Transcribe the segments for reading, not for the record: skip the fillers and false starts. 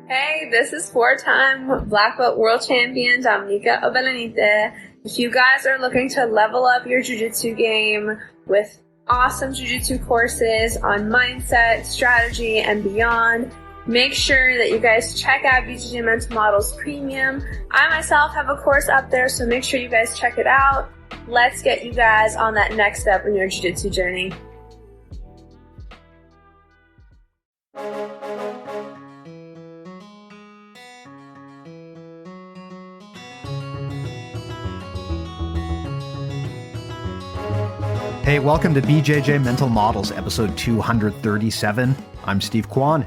Hey, this is four-time Black Belt World Champion Dominica Obelenite. If you guys are looking to level up your Jiu-Jitsu game with awesome Jiu-Jitsu courses on mindset, strategy, and beyond, make sure that you guys check out BJJ Mental Models Premium. I myself have a course up there, so make sure you guys check it out. Let's get you guys on that next step in your Jiu-Jitsu journey. Hey, welcome to BJJ Mental Models, episode 237. I'm Steve Kwan.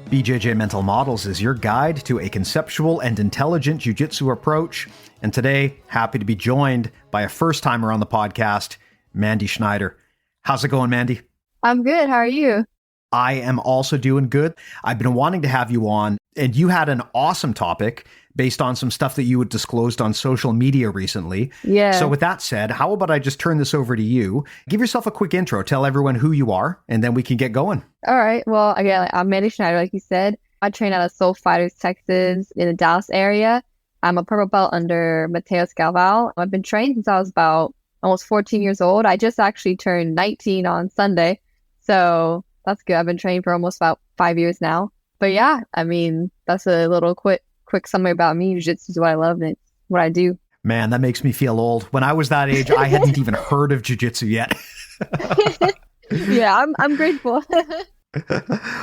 BJJ Mental Models is your guide to a conceptual and intelligent jiu-jitsu approach. And today, happy to be joined by a first-timer on the podcast, Mandy Schneider. How's it going, Mandy? I'm good. How are you? I am also doing good. I've been wanting to have you on, and you had an awesome topic based on some stuff that you had disclosed on social media recently. Yeah. So with that said, how about I just turn this over to you? Give yourself a quick intro. Tell everyone who you are, and then we can get going. All right. Well, again, I'm Mandy Schneider, like you said. I train out of Soul Fighters, Texas, in the Dallas area. I'm a purple belt under Mateus Galval. I've been trained since I was about almost 14 years old. I just actually turned 19 on Sunday. So that's good. I've been training for almost about 5 years now. But yeah, I mean, that's a little quick summary about me. Jiu-Jitsu is what I love and it's what I do. Man, that makes me feel old. When I was that age, I hadn't even heard of jiu-jitsu yet. Yeah, I'm grateful.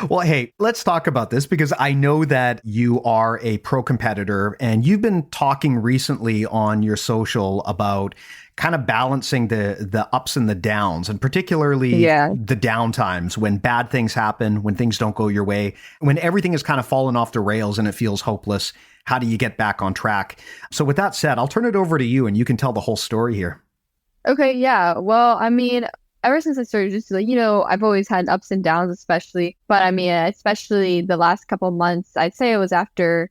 Well, hey, let's talk about this because I know that you are a pro competitor and you've been talking recently on your social about kind of balancing the ups and the downs, and particularly the down times when bad things happen, when things don't go your way, when everything has kind of fallen off the rails and it feels hopeless. How do you get back on track? So with that said, I'll turn it over to you and you can tell the whole story here. Okay, yeah. Well, I mean, ever since I started just I've always had ups and downs, especially the last couple months. I'd say it was after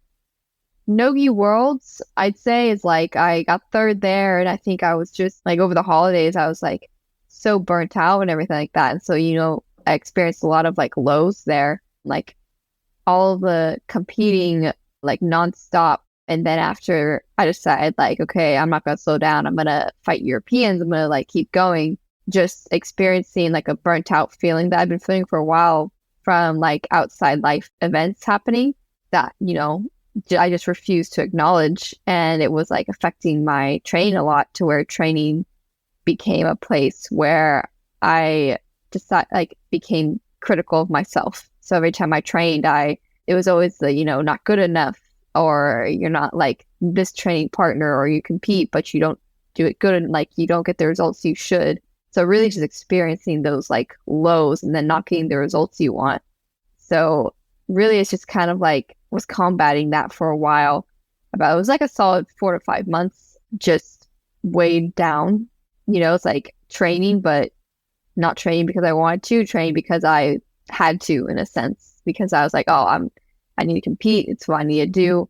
Nogi Worlds. I'd say is like I got third there, and I think I was just like over the holidays, I was like so burnt out and everything like that. And so, I experienced a lot of like lows there, like all of the competing like nonstop. And then after I decided like, okay, I'm not gonna slow down. I'm gonna fight Europeans. I'm gonna like keep going. Just experiencing like a burnt out feeling that I've been feeling for a while from like outside life events happening that, I just refused to acknowledge. And it was like affecting my training a lot, to where training became a place where I became critical of myself. So every time I trained, it was always the, not good enough, or you're not like this training partner, or you compete, but you don't do it good, and like you don't get the results you should. So really just experiencing those like lows and then not getting the results you want. So really it's just kind of like was combating that for a while. It was like a solid 4 to 5 months, just weighed down. It's like training, but not training because I wanted to, train because I had to, in a sense, because I was like, I need to compete. It's what I need to do.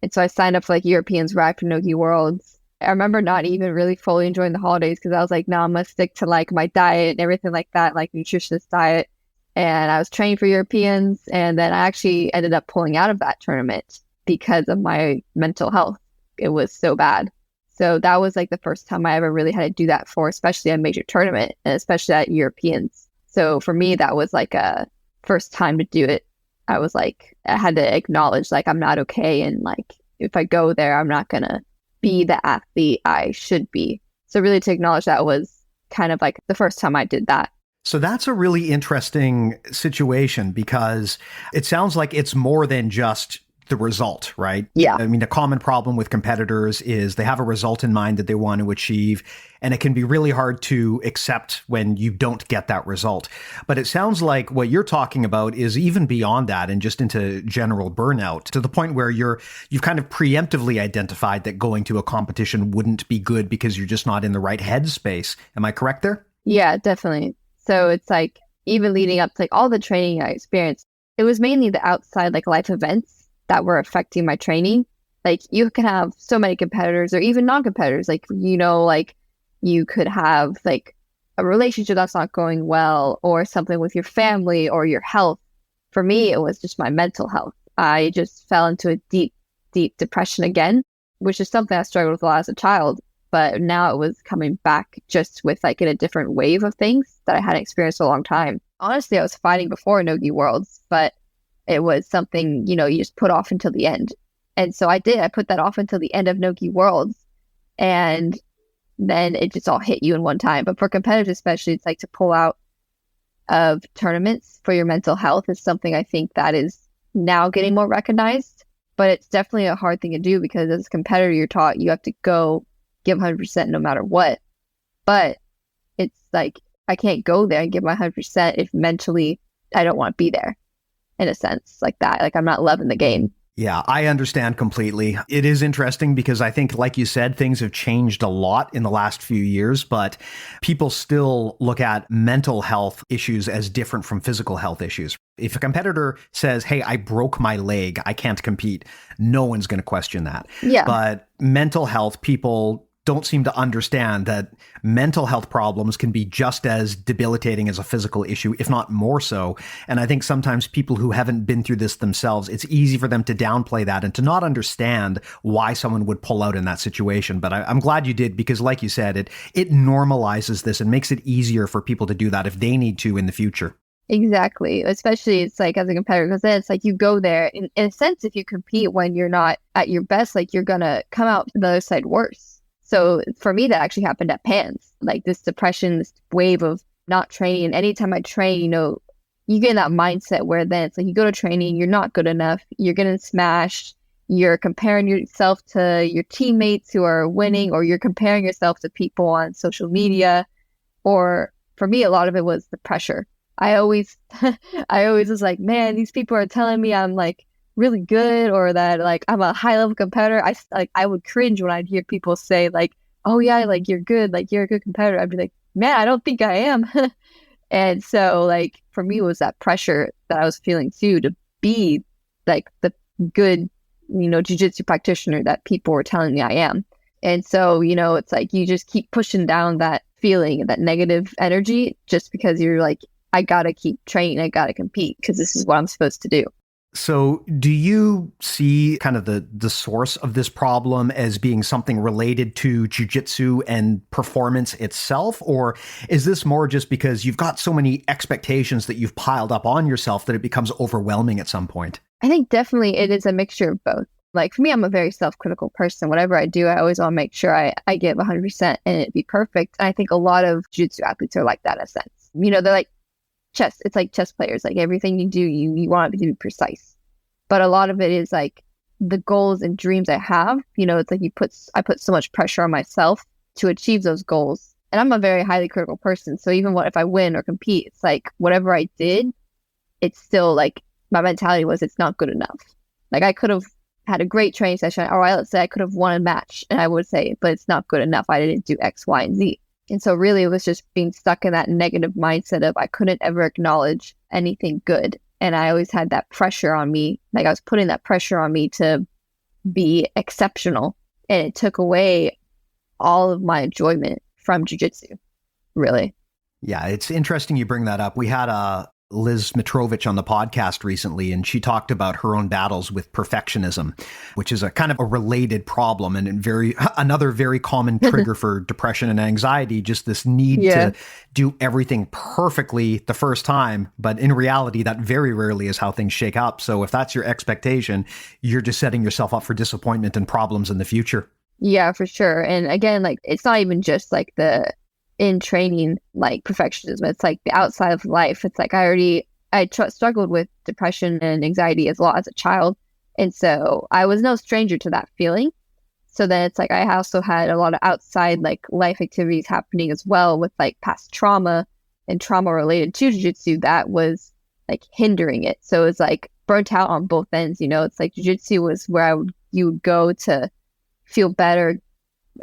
And so I signed up for like Europeans right after Nogi Worlds. I remember not even really fully enjoying the holidays because I was like, no, I'm going to stick to like my diet and everything like that, like nutritionist diet. And I was training for Europeans. And then I actually ended up pulling out of that tournament because of my mental health. It was so bad. So that was like the first time I ever really had to do that for, especially a major tournament, and especially at Europeans. So for me, that was like a first time to do it. I was like, I had to acknowledge like I'm not okay. And like, if I go there, I'm not going to be the athlete I should be. So really to acknowledge that was kind of like the first time I did that. So that's a really interesting situation because it sounds like it's more than just the result, right? Yeah. I mean, a common problem with competitors is they have a result in mind that they want to achieve, and it can be really hard to accept when you don't get that result. But it sounds like what you're talking about is even beyond that and just into general burnout, to the point where you've kind of preemptively identified that going to a competition wouldn't be good because you're just not in the right headspace. Am I correct there? Yeah, definitely. So it's like even leading up to like all the training I experienced, it was mainly the outside like life events that were affecting my training. Like you can have so many competitors or even non-competitors, like, like you could have like a relationship that's not going well, or something with your family or your health. For me, it was just my mental health. I just fell into a deep, deep depression again, which is something I struggled with a lot as a child. But now it was coming back just with like in a different wave of things that I hadn't experienced for a long time. Honestly, I was fighting before Nogi Worlds, but it was something, you just put off until the end. And so I did. I put that off until the end of Nogi Worlds. And then it just all hit you in one time. But for competitors especially, it's like to pull out of tournaments for your mental health is something I think that is now getting more recognized. But it's definitely a hard thing to do because as a competitor, you're taught you have to go give 100% no matter what. But it's like, I can't go there and give my 100% if mentally I don't want to be there, in a sense like that. Like I'm not loving the game. Yeah, I understand completely. It is interesting because I think, like you said, things have changed a lot in the last few years, but people still look at mental health issues as different from physical health issues. If a competitor says, hey, I broke my leg, I can't compete, no one's going to question that. Yeah. But mental health, people don't seem to understand that mental health problems can be just as debilitating as a physical issue, if not more so. And I think sometimes people who haven't been through this themselves, it's easy for them to downplay that and to not understand why someone would pull out in that situation. But I'm glad you did, because like you said, it normalizes this and makes it easier for people to do that if they need to in the future. Exactly. Especially it's like as a competitor, because then it's like you go there in a sense, if you compete when you're not at your best, like you're going to come out the other side worse. So for me, that actually happened at PANS, like this depression, this wave of not training. And anytime I train, you get in that mindset where then it's like you go to training, you're not good enough, you're getting smashed, you're comparing yourself to your teammates who are winning, or you're comparing yourself to people on social media. Or for me, a lot of it was the pressure. I always was like, man, these people are telling me I'm like really good, or that like I'm a high level competitor. I would cringe when I'd hear people say like, oh yeah, like you're good, like you're a good competitor. I'd be like, man, I don't think I am. And so like for me, it was that pressure that I was feeling too, to be like the good, jiu-jitsu practitioner that people were telling me I am. And so, it's like you just keep pushing down that feeling, that negative energy, just because you're like, I gotta keep training, I gotta compete because this is what I'm supposed to do. So do you see kind of the source of this problem as being something related to jiu-jitsu and performance itself? Or is this more just because you've got so many expectations that you've piled up on yourself that it becomes overwhelming at some point? I think definitely it is a mixture of both. Like for me, I'm a very self-critical person. Whatever I do, I always want to make sure I give 100% and it be perfect. And I think a lot of jiu-jitsu athletes are like that in a sense. They're like chess. It's like chess players. Like everything you do, you want it to be precise. But a lot of it is like the goals and dreams I have. It's like I put so much pressure on myself to achieve those goals. And I'm a very highly critical person. So even if I win or compete, it's like whatever I did, it's still like my mentality was it's not good enough. Like I could have had a great training session, or let's say I could have won a match, and I would say, but it's not good enough. I didn't do X, Y, and Z. And so really it was just being stuck in that negative mindset of I couldn't ever acknowledge anything good. And I always had that pressure on me. Like I was putting that pressure on me to be exceptional. And it took away all of my enjoyment from jiu-jitsu, really. Yeah, it's interesting you bring that up. We had Liz Mitrovich on the podcast recently, and she talked about her own battles with perfectionism, which is a kind of a related problem and another very common trigger for depression and anxiety, just this need to do everything perfectly the first time. But in reality, that very rarely is how things shake up. So if that's your expectation, you're just setting yourself up for disappointment and problems in the future. Yeah, for sure. And again, like it's not even just like the in training, like perfectionism. It's like the outside of life. It's like I struggled with depression and anxiety as well as a child. And so I was no stranger to that feeling. So then it's like I also had a lot of outside like life activities happening as well with like past trauma and trauma related to jiu-jitsu that was like hindering it. So it's like burnt out on both ends, It's like jiu-jitsu was where you would go to feel better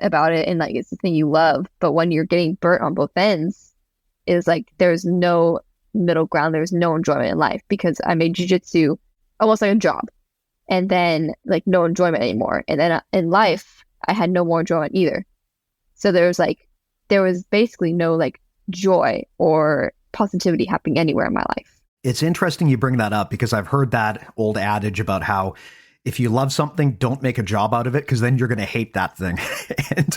about it, and like it's the thing you love. But when you're getting burnt on both ends, is like there's no middle ground, there's no enjoyment in life, because I made jiu-jitsu almost like a job, and then like no enjoyment anymore. And then in life I had no more enjoyment either. So there was basically no like joy or positivity happening anywhere in my life. It's interesting you bring that up because I've heard that old adage about how if you love something, don't make a job out of it because then you're going to hate that thing.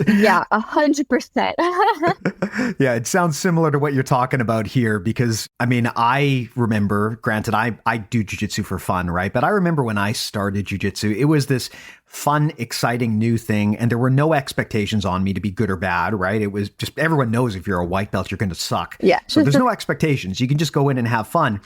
Yeah, 100%. Yeah, it sounds similar to what you're talking about here because, I mean, I remember, granted, I do jiu-jitsu for fun, right? But I remember when I started jiu-jitsu, it was this fun, exciting new thing, and there were no expectations on me to be good or bad, right? It was just, everyone knows if you're a white belt, you're going to suck. Yeah. So there's no expectations. You can just go in and have fun.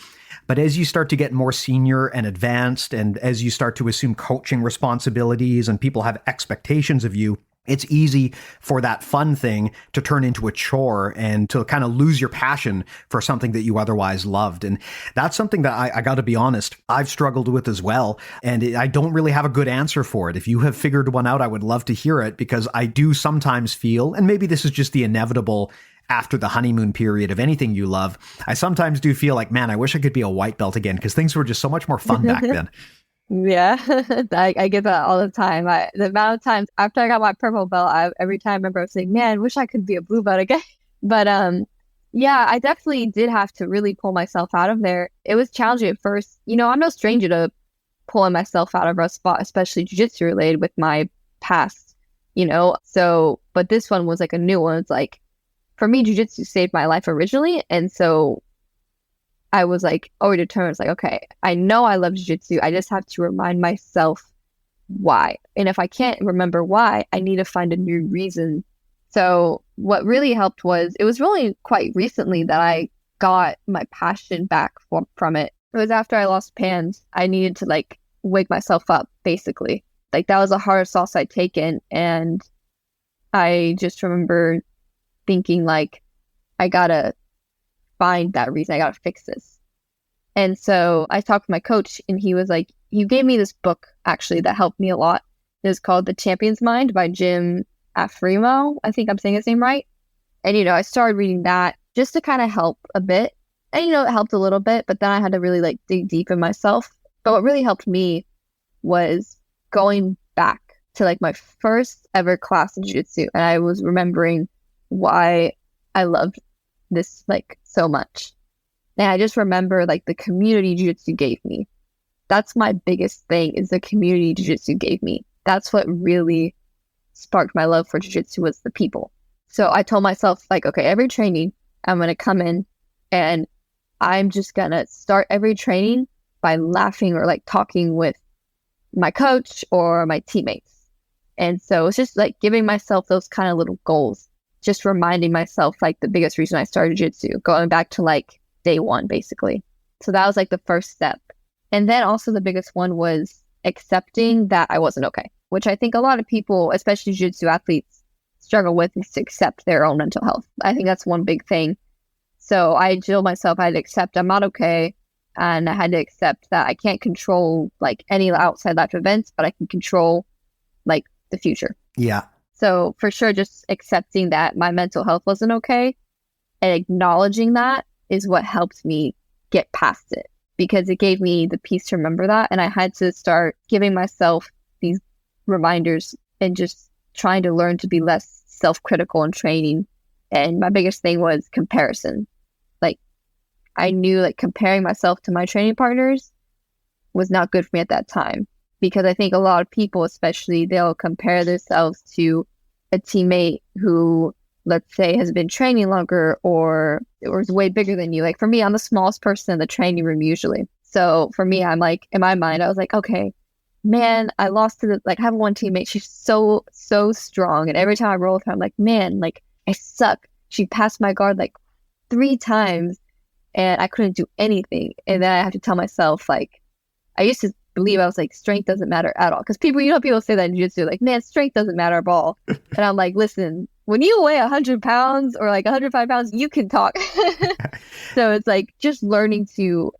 But as you start to get more senior and advanced, and as you start to assume coaching responsibilities and people have expectations of you, it's easy for that fun thing to turn into a chore and to kind of lose your passion for something that you otherwise loved. And that's something that I got to be honest, I've struggled with as well. And I don't really have a good answer for it. If you have figured one out, I would love to hear it because I do sometimes feel, and maybe this is just the inevitable after the honeymoon period of anything you love, I sometimes do feel like, man, I wish I could be a white belt again because things were just so much more fun back then. Yeah, I get that all the time. The amount of times after I got my purple belt, every time I remember I was saying, man, wish I could be a blue belt again. But yeah, I definitely did have to really pull myself out of there. It was challenging at first. You know, I'm no stranger to pulling myself out of a spot, especially jiu-jitsu related with my past, you know. So, but this one was like a new one. It's like, for me, jiu-jitsu saved my life originally. And so I was like already determined. It's like, okay, I know I love jiu-jitsu. I just have to remind myself why. And if I can't remember why, I need to find a new reason. So what really helped was, it was really quite recently that I got my passion back from it. It was after I lost pans. I needed to like wake myself up, basically. Like that was the hardest loss I'd taken. And I just remember thinking like, I gotta find that reason. I gotta fix this. And so I talked to my coach and he was like, he gave me this book actually that helped me a lot. It was called The Champion's Mind by Afremow. I think I'm saying his name right. And, you know, I started reading that just to kind of help a bit. And, you know, it helped a little bit, but then I had to really like dig deep in myself. But what really helped me was going back to like my first ever class in jiu-jitsu. And I was remembering why I loved this like so much. And I just remember like the community jiu-jitsu gave me. That's my biggest thing, is the community jiu-jitsu gave me. That's what really sparked my love for jiu-jitsu, was the people. So I told myself like, okay, every training I'm going to come in and I'm just going to start every training by laughing or like talking with my coach or my teammates. And so it's just like giving myself those kind of little goals. Just reminding myself like the biggest reason I started jiu-jitsu, going back to like day one, basically. So that was like the first step. And then also the biggest one was accepting that I wasn't okay, which I think a lot of people, especially jiu-jitsu athletes, struggle with, is to accept their own mental health. I think that's one big thing. So I told myself I had to accept I'm not okay. And I had to accept that I can't control like any outside life events, but I can control like the future. Yeah. So for sure, just accepting that my mental health wasn't okay and acknowledging that is what helped me get past it, because it gave me the peace to remember that. And I had to start giving myself these reminders and just trying to learn to be less self-critical in training. And my biggest thing was comparison. Like I knew like comparing myself to my training partners was not good for me at that time. Because I think a lot of people, especially, they'll compare themselves to a teammate who, let's say, has been training longer or is way bigger than you. Like for me, I'm the smallest person in the training room usually. So for me, I'm like, in my mind, I was like, okay, man, I lost to I have one teammate. She's so strong. And every time I roll with her, I'm like, man, like I suck. She passed my guard like 3 times and I couldn't do anything. And then I have to tell myself, like, I used to believe, I was like, strength doesn't matter at all. Because people, people say that in jiu-jitsu, like, man, strength doesn't matter at all. And I'm like, listen, when you weigh 100 pounds or like 105 pounds, you can talk. So it's like just learning to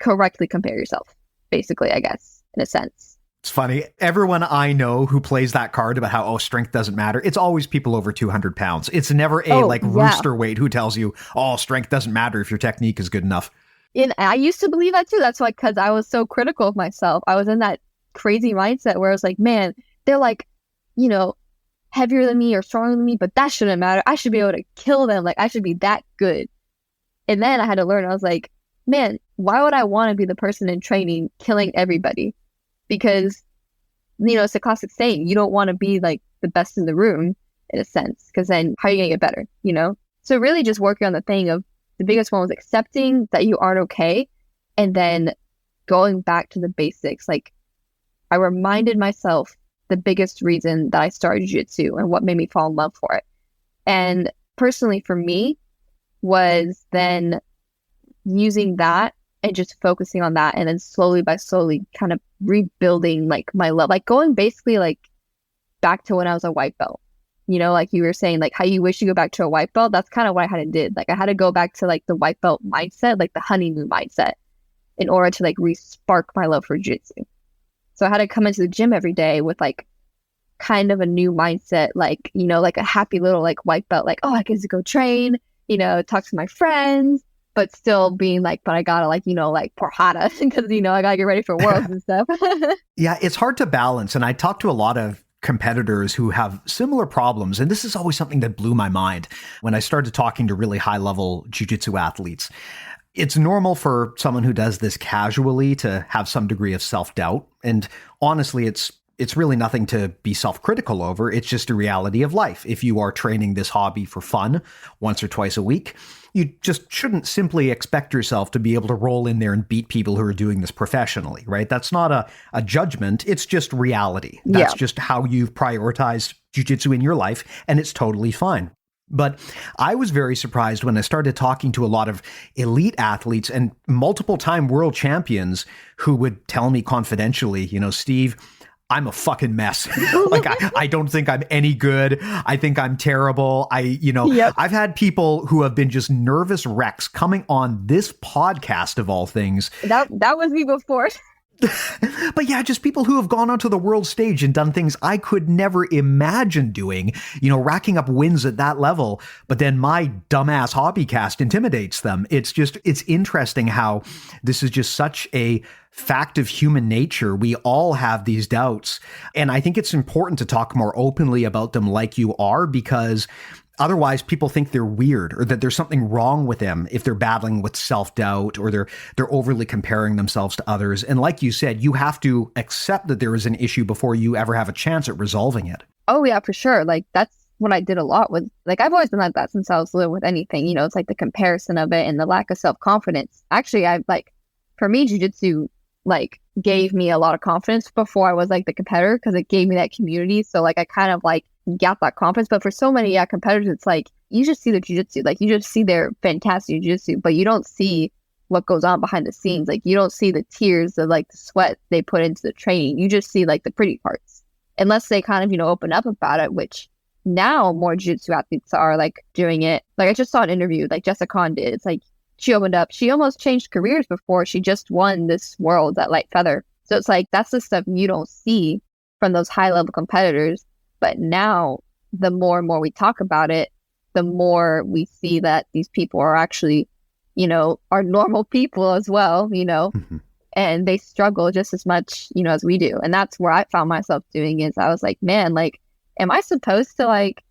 correctly compare yourself, basically, I guess, in a sense. It's funny. Everyone I know who plays that card about how, strength doesn't matter, it's always people over 200 pounds. It's never a rooster weight who tells you, strength doesn't matter if your technique is good enough. And I used to believe that too. That's why, because I was so critical of myself. I was in that crazy mindset where I was like, man, they're like, heavier than me or stronger than me, but that shouldn't matter. I should be able to kill them. Like, I should be that good. And then I had to learn. I was like, man, why would I want to be the person in training killing everybody? Because, it's a classic saying, you don't want to be like the best in the room in a sense, because then how are you going to get better, So really just working on the thing of the biggest one was accepting that you aren't okay, and then going back to the basics. Like, I reminded myself the biggest reason that I started jiu-jitsu and what made me fall in love for it. And personally for me was then using that and just focusing on that, and then slowly kind of rebuilding like my love, like going basically like back to when I was a white belt. Like you were saying, like how you wish you go back to a white belt. That's kind of what I had to did. Like I had to go back to like the white belt mindset, like the honeymoon mindset, in order to like re-spark my love for jiu-jitsu. So I had to come into the gym every day with like kind of a new mindset, like, like a happy little like white belt, like, oh, I get to go train, talk to my friends, but still being like, but I gotta like, like pour hada because, I gotta get ready for worlds and stuff. Yeah, it's hard to balance. And I talk to a lot of competitors who have similar problems. And this is always something that blew my mind when I started talking to really high level jiu-jitsu athletes. It's normal for someone who does this casually to have some degree of self-doubt. And honestly, it's really nothing to be self-critical over. It's just a reality of life. If you are training this hobby for fun once or twice a week, you just shouldn't simply expect yourself to be able to roll in there and beat people who are doing this professionally, right? That's not a judgment. It's just reality. That's just how you've prioritized jiu-jitsu in your life, and it's totally fine. But I was very surprised when I started talking to a lot of elite athletes and multiple-time world champions who would tell me confidentially, Steve, I'm a fucking mess. Like, I don't think I'm any good. I think I'm terrible. I've had people who have been just nervous wrecks coming on this podcast of all things. That was me before. But yeah, just people who have gone onto the world stage and done things I could never imagine doing, racking up wins at that level. But then my dumbass hobby cast intimidates them. It's interesting how this is just such a fact of human nature. We all have these doubts. And I think it's important to talk more openly about them like you are, because otherwise people think they're weird or that there's something wrong with them if they're battling with self-doubt or they're overly comparing themselves to others. And like you said, you have to accept that there is an issue before you ever have a chance at resolving it. Oh yeah, for sure. Like that's what I did a lot with, like I've always been like that since I was little with anything, it's like the comparison of it and the lack of self-confidence. Actually, for me, jiu-jitsu like gave me a lot of confidence before I was like the competitor, because it gave me that community. So like I kind of like got that confidence. But for so many competitors, it's like you just see the jiu-jitsu, like you just see their fantastic jiu-jitsu, but you don't see what goes on behind the scenes. Like you don't see the tears, the like the sweat they put into the training. You just see like the pretty parts, unless they kind of open up about it, which now more jiu-jitsu athletes are like doing it. Like I just saw an interview like Jessica Khan did. It's like she opened up. She almost changed careers before she just won this world at light feather. So it's like that's the stuff you don't see from those high level competitors. But now the more and more we talk about it, the more we see that these people are actually, are normal people as well, Mm-hmm. And they struggle just as much, as we do. And that's where I found myself doing is I was like, man, like, am I supposed to like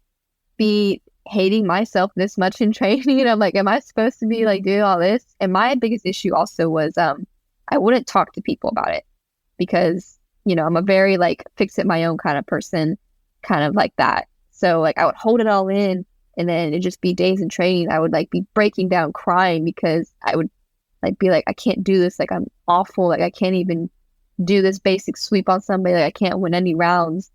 be hating myself this much in training? I'm like, am I supposed to be like doing all this? And my biggest issue also was I wouldn't talk to people about it because, I'm a very like fix it my own kind of person, kind of like that. So like I would hold it all in, and then it'd just be days in training. I would like be breaking down crying because I would like be like, I can't do this. Like I'm awful. Like I can't even do this basic sweep on somebody. Like I can't win any rounds.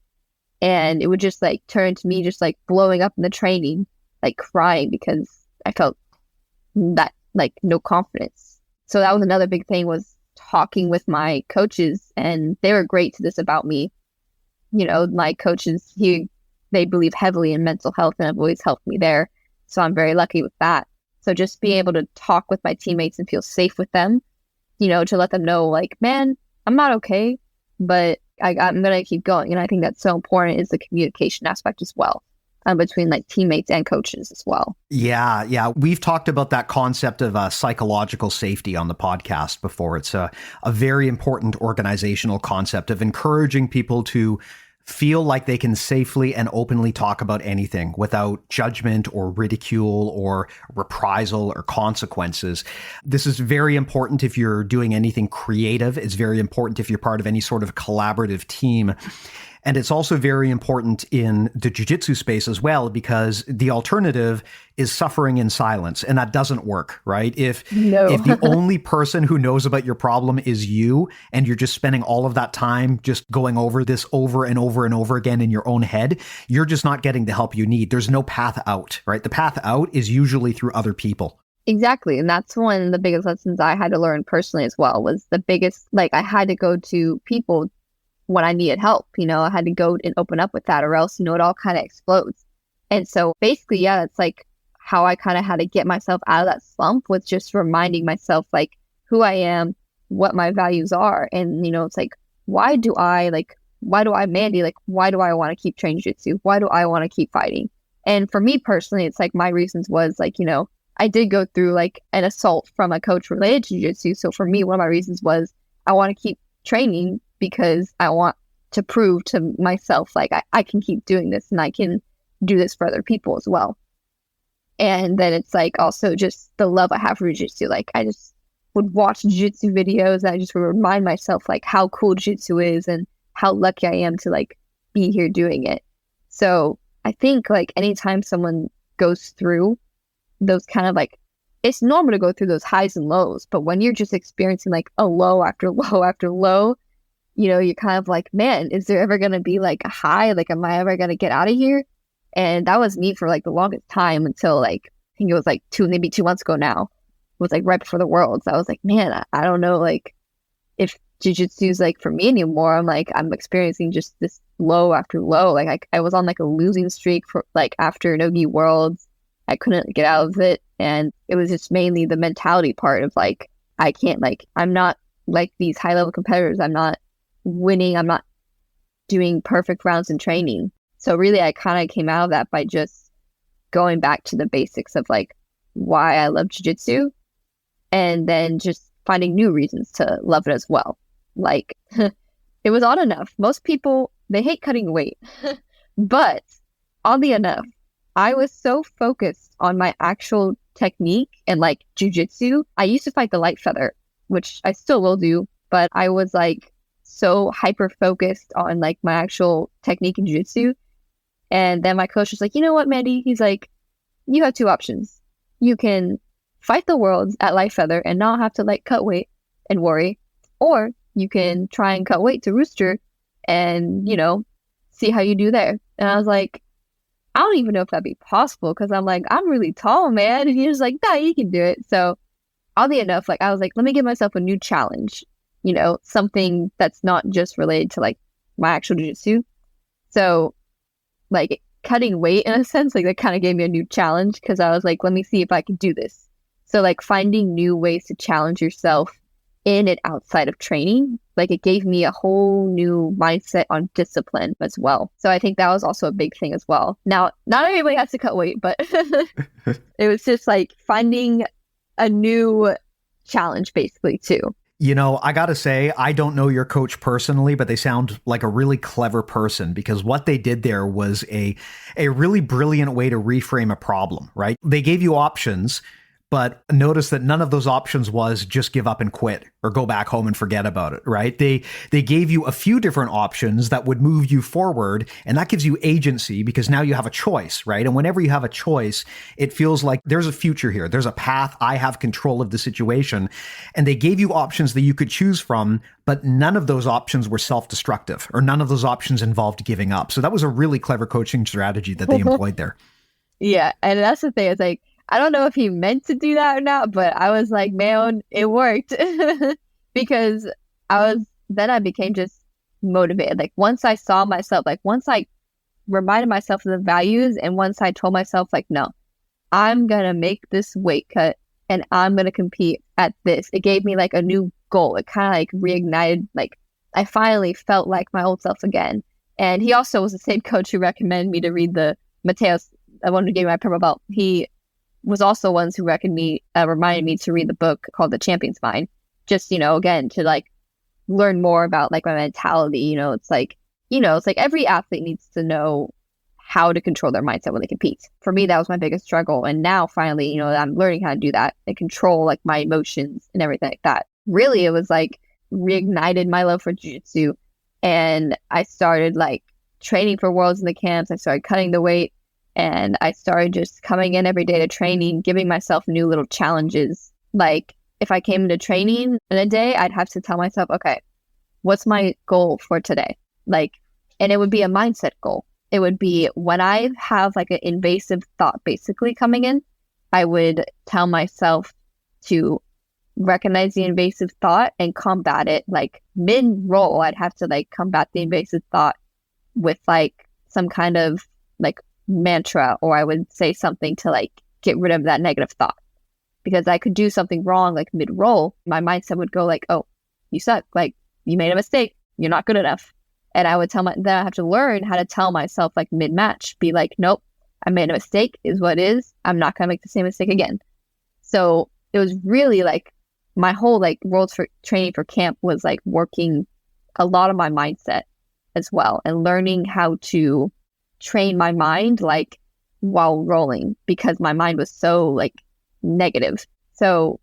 And it would just like turn to me just like blowing up in the training, like crying because I felt that like no confidence. So that was another big thing, was talking with my coaches, and they were great to this about me. My coaches, they believe heavily in mental health and have always helped me there. So I'm very lucky with that. So just being able to talk with my teammates and feel safe with them, to let them know like, man, I'm not okay, but I'm going to keep going. And I think that's so important, is the communication aspect as well, between like teammates and coaches as well. Yeah. We've talked about that concept of psychological safety on the podcast before. It's a very important organizational concept of encouraging people to feel like they can safely and openly talk about anything without judgment or ridicule or reprisal or consequences. This is very important if you're doing anything creative. It's very important if you're part of any sort of collaborative team. And it's also very important in the jiu-jitsu space as well, because the alternative is suffering in silence, and that doesn't work, right? If the only person who knows about your problem is you, and you're just spending all of that time just going over this over and over and over again in your own head, you're just not getting the help you need. There's no path out, right? The path out is usually through other people. Exactly. And that's one of the biggest lessons I had to learn personally as well, was the biggest, like, I had to go to people when I needed help. I had to go and open up with that, or else, it all kind of explodes. And so basically, yeah, it's like how I kind of had to get myself out of that slump, was just reminding myself, like, who I am, what my values are. And, it's like, why do I, Mandy, like, why do I want to keep training jiu-jitsu? Why do I want to keep fighting? And for me personally, it's like my reasons was like, I did go through like an assault from a coach related to jiu-jitsu. So for me, one of my reasons was I want to keep training because I want to prove to myself, like, I can keep doing this and I can do this for other people as well. And then it's like also just the love I have for jiu-jitsu. Like, I just would watch jiu-jitsu videos and I just would remind myself like how cool jiu-jitsu is and how lucky I am to like be here doing it. So I think like anytime someone goes through those kind of like, it's normal to go through those highs and lows, but when you're just experiencing like a low after low after low, you're kind of like, man, is there ever going to be like a high? Like, am I ever going to get out of here? And that was me for like the longest time until like, I think it was like 2 months ago now. It was like right before the Worlds. I was like, man, I don't know, like, if jiu-jitsu is like for me anymore. I'm experiencing just this low after low. Like, I was on like a losing streak for like after Nogi Worlds. I couldn't get out of it. And it was just mainly the mentality part of like, I can't, like, I'm not like these high level competitors. I'm not winning. I'm not doing perfect rounds in training. So really, I kind of came out of that by just going back to the basics of like why I love jiu-jitsu, and then just finding new reasons to love it as well. Like, it was odd enough. Most people, they hate cutting weight, but oddly enough, I was so focused on my actual technique and like jiu-jitsu. I used to fight the light feather, which I still will do, but I was like so hyper focused on like my actual technique in jiu-jitsu. And then my coach was like, you know what, Mandy? He's like, you have 2 options. You can fight the Worlds at light feather and not have to like cut weight and worry, or you can try and cut weight to rooster and, see how you do there. And I was like, I don't even know if that'd be possible, because I'm like, I'm really tall, man. And he was like, nah, you can do it. So oddly enough, like, I was like, let me give myself a new challenge, something that's not just related to like my actual jiu-jitsu. So like cutting weight in a sense, like that kind of gave me a new challenge, because I was like, let me see if I can do this. So like finding new ways to challenge yourself in and outside of training, like it gave me a whole new mindset on discipline as well. So I think that was also a big thing as well. Now, not everybody has to cut weight, but it was just like finding a new challenge basically too. I got to say, I don't know your coach personally, but they sound like a really clever person, because what they did there was a really brilliant way to reframe a problem, right? They gave you options, but notice that none of those options was just give up and quit or go back home and forget about it, right? They gave you a few different options that would move you forward, and that gives you agency, because now you have a choice, right? And whenever you have a choice, it feels like there's a future here. There's a path. I have control of the situation. And they gave you options that you could choose from, but none of those options were self-destructive, or none of those options involved giving up. So that was a really clever coaching strategy that they employed there. Yeah, and that's the thing. It's like, I don't know if he meant to do that or not, but I was like, man, it worked. Because I became just motivated. Like, once I saw myself, like once I reminded myself of the values, and once I told myself like, no, I'm going to make this weight cut and I'm going to compete at this. It gave me like a new goal. It kind of like reignited, like I finally felt like my old self again. And he also was the same coach who recommended me to read the Mateos, the one who gave me my purple belt. He was also ones who reminded me to read the book called The Champion's Mind. Just, again, to like learn more about like my mentality. It's like, it's like every athlete needs to know how to control their mindset when they compete. For me, that was my biggest struggle. And now finally, I'm learning how to do that and control like my emotions and everything like that. Really, it was like reignited my love for jiu-jitsu. And I started like training for worlds in the camps. I started cutting the weight, and I started just coming in every day to training, giving myself new little challenges. Like if I came into training in a day, I'd have to tell myself, okay, what's my goal for today? Like, and it would be a mindset goal. It would be when I have like an invasive thought basically coming in, I would tell myself to recognize the invasive thought and combat it. Like mid-roll, I'd have to like combat the invasive thought with like some kind of like mantra, or I would say something to like get rid of that negative thought. Because I could do something wrong like mid-roll, my mindset would go like, oh, you suck, like you made a mistake, you're not good enough. And I would then I have to learn how to tell myself like mid-match, be like, nope, I made a mistake, is what it is, I'm not gonna make the same mistake again. So it was really like my whole like worlds for training for camp was like working a lot of my mindset as well, and learning how to train my mind like while rolling, because my mind was so like negative. So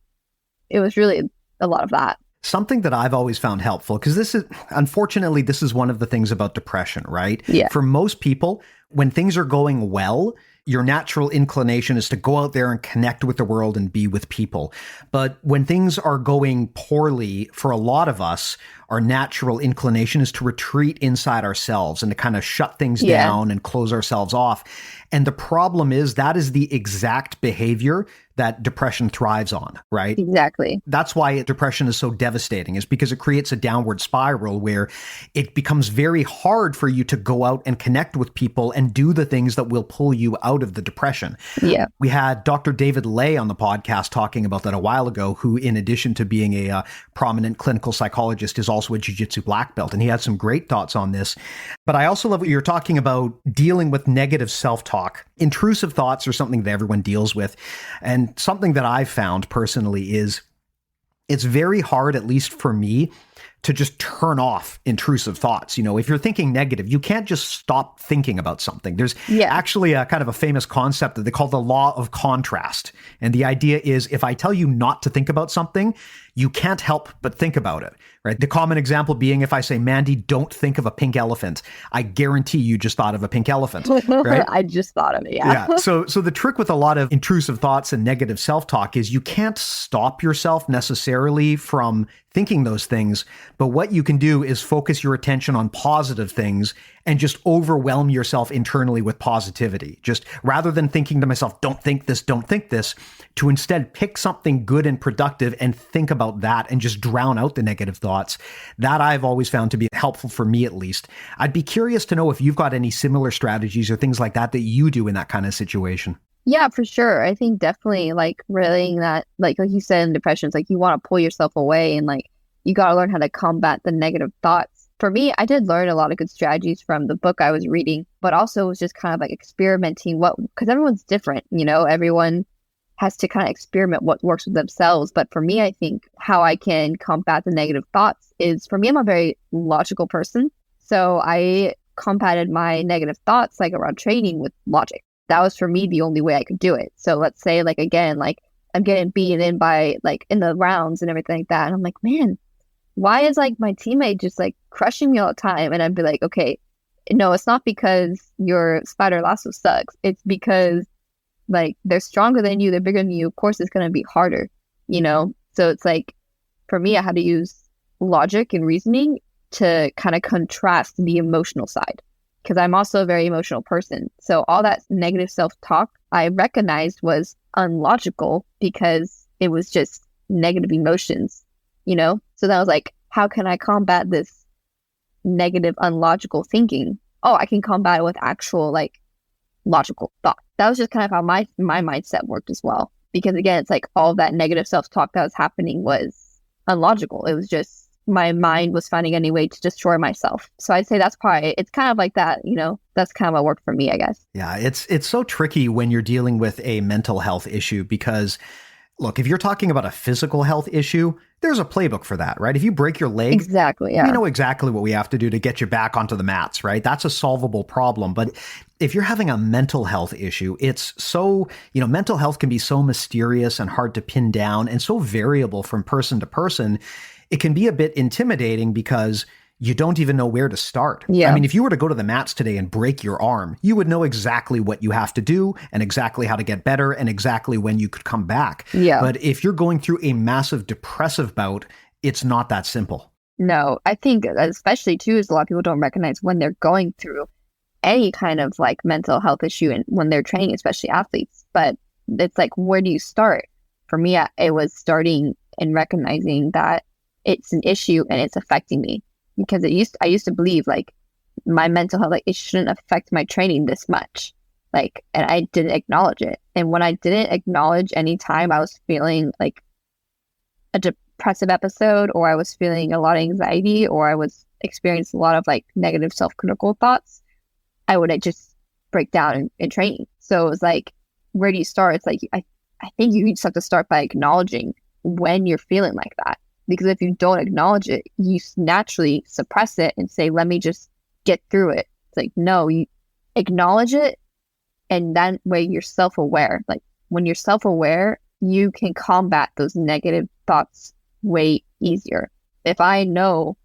it was really a lot of that. Something that I've always found helpful, because unfortunately, this is one of the things about depression, right? Yeah. For most people, when things are going well, your natural inclination is to go out there and connect with the world and be with people. But when things are going poorly, for a lot of us, our natural inclination is to retreat inside ourselves and to kind of shut things down and close ourselves off. And the problem is that is the exact behavior that depression thrives on, right? Exactly. That's why depression is so devastating, is because it creates a downward spiral where it becomes very hard for you to go out and connect with people and do the things that will pull you out of the depression. Yeah. We had Dr. David Lay on the podcast talking about that a while ago, who, in addition to being a prominent clinical psychologist, is also a jiu-jitsu black belt. And he had some great thoughts on this. But I also love what you're talking about, dealing with negative self-talk. Intrusive thoughts are something that everyone deals with. And something that I've found personally is it's very hard, at least for me, to just turn off intrusive thoughts. If you're thinking negative, you can't just stop thinking about something. There's actually a kind of a famous concept that they call the law of contrast. And the idea is, if I tell you not to think about something, you can't help but think about it, right? The common example being, if I say, Mandy, don't think of a pink elephant, I guarantee you just thought of a pink elephant, right? I just thought of it, yeah. So the trick with a lot of intrusive thoughts and negative self-talk is you can't stop yourself necessarily from thinking those things, but what you can do is focus your attention on positive things and just overwhelm yourself internally with positivity. Just rather than thinking to myself, don't think this, to instead pick something good and productive and think about that and just drown out the negative thoughts. That I've always found to be helpful, for me at least. I'd be curious to know if you've got any similar strategies or things like that you do in that kind of situation. Yeah, for sure. I think definitely like relaying that, like you said, in depression, it's like you want to pull yourself away, and like you got to learn how to combat the negative thoughts. For me, I did learn a lot of good strategies from the book I was reading, but also it was just kind of like experimenting because everyone's different, everyone has to kind of experiment what works with themselves. But for me, I think how I can combat the negative thoughts is, for me, I'm a very logical person. So I combated my negative thoughts like around training with logic. That was for me the only way I could do it. So let's say like, again, like I'm getting beaten in by like in the rounds and everything like that. And I'm like, man, why is like my teammate just like crushing me all the time? And I'd be like, okay, no, it's not because your spider lasso sucks. It's because like they're stronger than you, they're bigger than you. Of course, it's going to be harder, So it's like, for me, I had to use logic and reasoning to kind of contrast the emotional side, because I'm also a very emotional person. So all that negative self-talk I recognized was unlogical because it was just negative emotions, So then I was like, how can I combat this negative, unlogical thinking? Oh, I can combat it with actual like logical thought. That was just kind of how my mindset worked as well. Because again, it's like all that negative self-talk that was happening was unlogical. It was just my mind was finding any way to destroy myself. So I'd say that's probably, it's kind of like that, that's kind of what worked for me, I guess. Yeah, it's so tricky when you're dealing with a mental health issue, because look, if you're talking about a physical health issue, there's a playbook for that, right? If you break your leg, Exactly, yeah. we know exactly what we have to do to get you back onto the mats, right? That's a solvable problem. But if you're having a mental health issue, it's so, mental health can be so mysterious and hard to pin down and so variable from person to person. It can be a bit intimidating because you don't even know where to start. Yeah. I mean, if you were to go to the mats today and break your arm, you would know exactly what you have to do and exactly how to get better and exactly when you could come back. Yeah. But if you're going through a massive depressive bout, it's not that simple. No, I think especially too is a lot of people don't recognize when they're going through any kind of like mental health issue and when they're training, especially athletes. But it's like, where do you start? For me, it was starting and recognizing that it's an issue and it's affecting me. Because I used to believe like my mental health, like it shouldn't affect my training this much. Like, and I didn't acknowledge it. And when I didn't acknowledge any time I was feeling like a depressive episode, or I was feeling a lot of anxiety, or I was experiencing a lot of like negative self-critical thoughts, I would just break down in training. So it was like, where do you start? It's like, I think you just have to start by acknowledging when you're feeling like that. Because if you don't acknowledge it, you naturally suppress it and say, let me just get through it. It's like, no, you acknowledge it. And that way you're self-aware. Like when you're self-aware, you can combat those negative thoughts way easier. If I know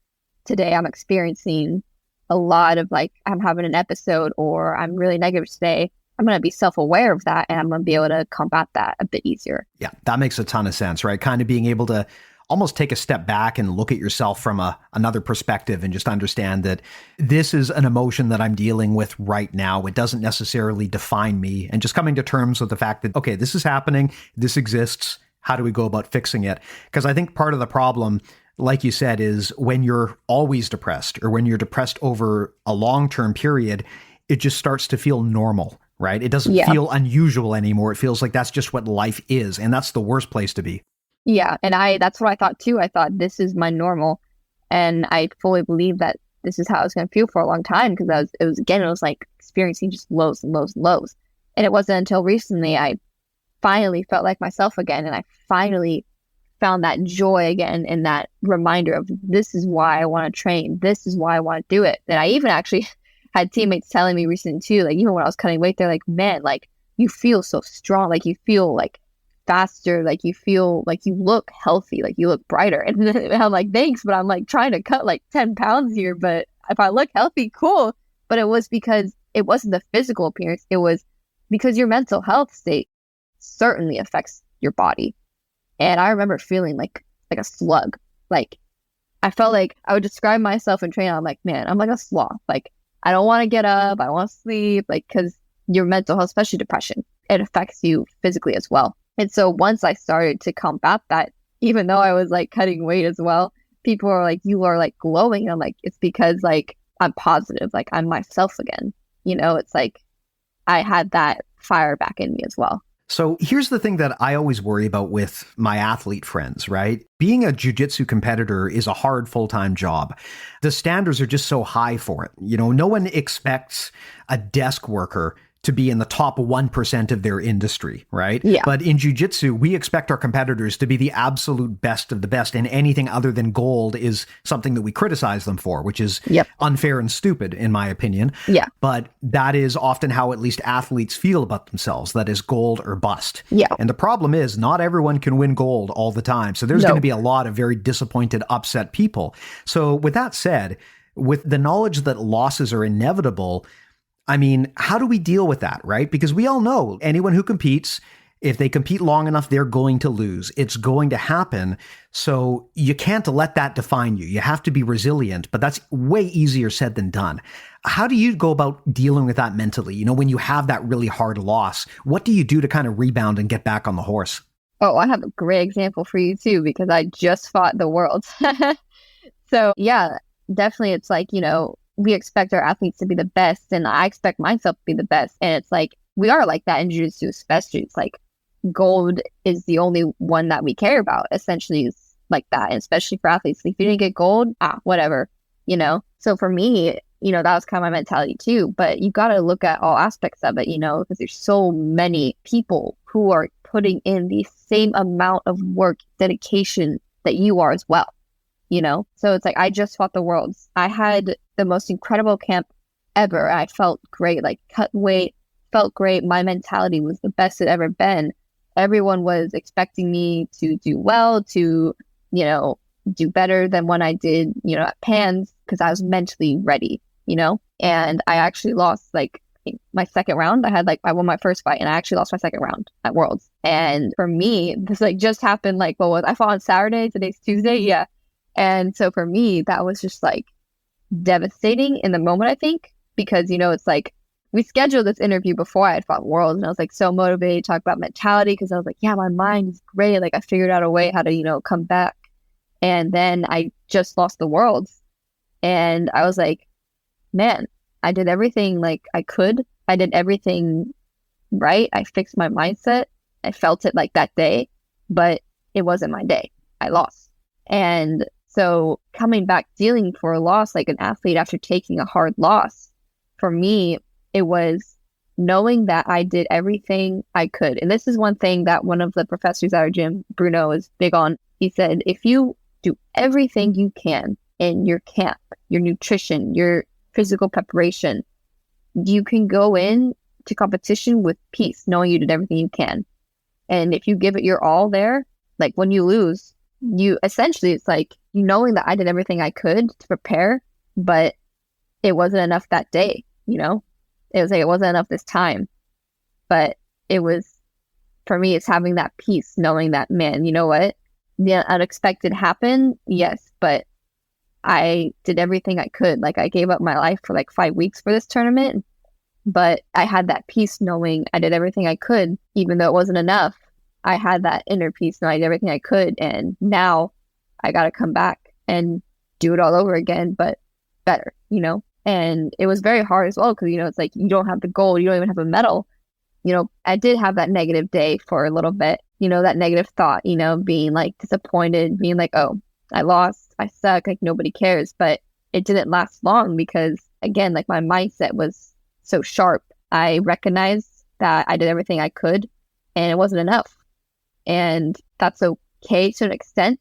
today I'm experiencing a lot of like, I'm having an episode or I'm really negative today, I'm going to be self-aware of that and I'm going to be able to combat that a bit easier. Yeah, that makes a ton of sense, right? Kind of being able to almost take a step back and look at yourself from another perspective and just understand that this is an emotion that I'm dealing with right now. It doesn't necessarily define me. And just coming to terms with the fact that, okay, this is happening, this exists. How do we go about fixing it? Because I think part of the problem, like you said, is when you're always depressed or when you're depressed over a long-term period, it just starts to feel normal, right? It doesn't feel unusual anymore. It feels like that's just what life is. And that's the worst place to be. Yeah. And that's what I thought too. I thought this is my normal. And I fully believe that this is how I was going to feel for a long time because it was like experiencing just lows and lows and lows. And it wasn't until recently I finally felt like myself again. And I finally found that joy again and that reminder of this is why I want to train. This is why I want to do it. And I even actually had teammates telling me recently too, like even when I was cutting weight, they're like, man, like you feel so strong. Like you feel like faster, like you feel like you look healthy, like you look brighter. And I'm like, thanks, but I'm like trying to cut like 10 pounds here, but if I look healthy, cool. But it was because it wasn't the physical appearance, it was because your mental health state certainly affects your body. And I remember feeling like a slug. Like I felt like I would describe myself in training, I'm like, man, I'm like a sloth. Like I don't want to get up, I want to sleep, like because your mental health, especially depression, it affects you physically as well. And so once I started to combat that, even though I was like cutting weight as well, people are like, you are like glowing. And I'm like, it's because like I'm positive, like I'm myself again. You know, it's like I had that fire back in me as well. So here's the thing that I always worry about with my athlete friends, right? Being a jiu-jitsu competitor is a hard full-time job. The standards are just so high for it. You know, no one expects a desk worker to be in the top 1% of their industry, right? Yeah. But in jiu-jitsu, we expect our competitors to be the absolute best of the best, and anything other than gold is something that we criticize them for, which is unfair and stupid, in my opinion. Yeah. But that is often how at least athletes feel about themselves, that is gold or bust. Yeah. And the problem is not everyone can win gold all the time. So there's going to be a lot of very disappointed, upset people. So with that said, with the knowledge that losses are inevitable, I mean, how do we deal with that, right? Because we all know anyone who competes, if they compete long enough, they're going to lose. It's going to happen. So you can't let that define you. You have to be resilient, but that's way easier said than done. How do you go about dealing with that mentally? You know, when you have that really hard loss, what do you do to kind of rebound and get back on the horse? Oh, I have a great example for you too, because I just fought the world. So yeah, definitely it's like, you know, we expect our athletes to be the best, and I expect myself to be the best. And it's like, we are like that in jiu-jitsu, especially. It's like gold is the only one that we care about, essentially, is like that. And especially for athletes, if you didn't get gold, whatever, you know? So for me, that was kind of my mentality too. But you got to look at all aspects of it, because there's so many people who are putting in the same amount of work, dedication that you are as well, So it's like, I just fought the Worlds. I had the most incredible camp ever. I felt great, like cut weight, felt great. My mentality was the best it ever been. Everyone was expecting me to do well, to, do better than when I did, at Pans, because I was mentally ready, and I actually lost like my second round. I won my first fight and I actually lost my second round at Worlds. And for me, this like just happened like, I fought on Saturday, today's Tuesday. Yeah. And so for me, that was just like devastating in the moment, I think, because, it's like, we scheduled this interview before I had fought Worlds, and I was like so motivated to talk about mentality, because I was like, yeah, my mind is great. Like I figured out a way how to, come back. And then I just lost the Worlds. And I was like, man, I did everything like I could. I did everything right. I fixed my mindset. I felt it like that day, but it wasn't my day. I lost. And so coming back, dealing for a loss like an athlete after taking a hard loss, for me, it was knowing that I did everything I could. And this is one thing that one of the professors at our gym, Bruno, is big on. He said, if you do everything you can in your camp, your nutrition, your physical preparation, you can go in to competition with peace, knowing you did everything you can. And if you give it your all there, like when you lose, you essentially, it's like knowing that I did everything I could to prepare, but it wasn't enough that day, It was like, it wasn't enough this time. But it was, for me, it's having that peace, knowing that, man, you know what? The unexpected happened, yes, but I did everything I could. Like I gave up my life for like 5 weeks for this tournament, but I had that peace knowing I did everything I could, even though it wasn't enough. I had that inner peace knowing I did everything I could, and now I got to come back and do it all over again, but better, And it was very hard as well because, it's like you don't have the gold, you don't even have a medal. I did have that negative day for a little bit, that negative thought, being like disappointed, being like, oh, I lost, I suck, like nobody cares. But it didn't last long because, again, like my mindset was so sharp. I recognized that I did everything I could and it wasn't enough. And that's okay to an extent